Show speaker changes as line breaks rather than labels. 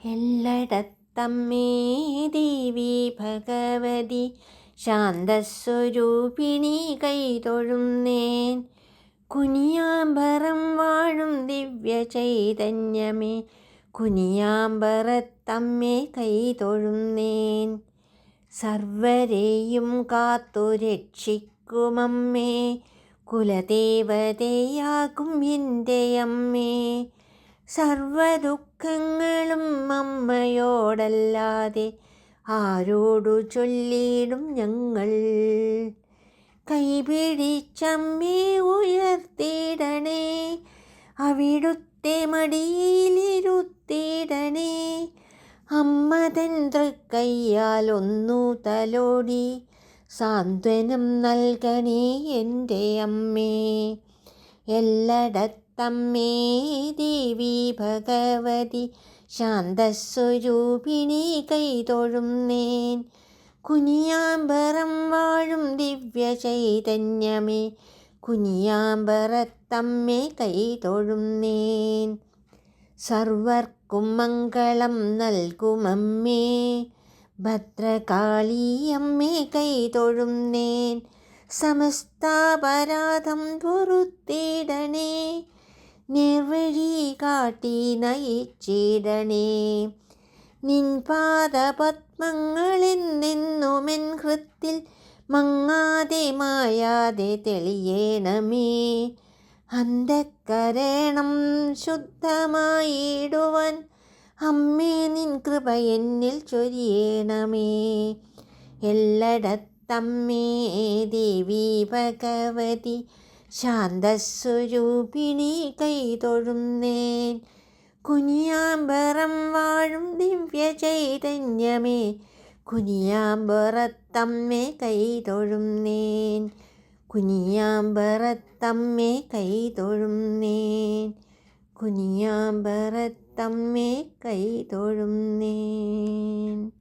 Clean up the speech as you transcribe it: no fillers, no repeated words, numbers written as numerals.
എല്ലടത്തമ്മേ ദേവി ഭഗവതി ശാന്തസ്വരൂപിണി കൈതൊഴുന്നേൻ. കുനിയാമ്പറം വാഴും ദിവ്യ ചൈതന്യമേ കുനിയാമ്പറത്തമ്മേ കൈതൊഴുന്നേൻ. സർവരെയും കാത്തു രക്ഷിക്കുമമ്മേ കുലദേവതയാകും എൻ്റെ അമ്മേ. സർവദുഃഖങ്ങളും അമ്മയോടല്ലാതെ ആരോടു ചൊല്ലിയിടും ഞങ്ങൾ. കൈപിടിച്ചമ്മേ ഉയർത്തിയിടണേ, അവിടുത്തെ മടിയിലിരുത്തിയിടണേ. അമ്മ തൻ തൃക്കയ്യാൽ ഒന്നു തലോടി സാന്ത്വനം നൽകണേ എൻ്റെ അമ്മേ. എല്ലടത്തമ്മേ ദേവി ഭഗവതി ശാന്തസ്വരൂപിണി കൈതൊഴുന്നേൻ. കുനിയാമ്പറം വാഴും ദിവ്യ ചൈതന്യമേ കുനിയാമ്പറത്തമ്മേ കൈതൊഴുന്നേൻ. സർവർക്കും മംഗളം നൽകുമമ്മേ ഭദ്രകാളിയമ്മേ കൈതൊഴുന്നേൻ. സമസ്താപരാധം പൊറുത്തിടണേ, നേർവഴി കാട്ടി നയിച്ചിടണേ. നിൻ പാദപത്മങ്ങളെന്നെന്നുമെൻ ഹൃത്തിൽ മങ്ങാതെ മായാതെ തെളിയേണമേ. അന്ധക്കരണം ശുദ്ധമായിടുവാൻ അമ്മേ നിൻ കൃപ എന്നിൽ ചൊരിയണമേ. എല്ലടത്തമ്മേ ദേവി ഭഗവതി ശാന്തസ്വരൂപിണി കൈതൊഴുന്നേൻ. കുനിയാമ്പറം വാഴും ദിവ്യ ചൈതന്യമേ കുനിയാമ്പറത്തമ്മേ കൈതൊഴുന്നേൻ. കുനിയാമ്പറത്തമ്മേ കൈതൊഴുന്നേൻ. കുനിയാമ്പറത്തമ്മേ കൈതൊഴുന്നേൻ.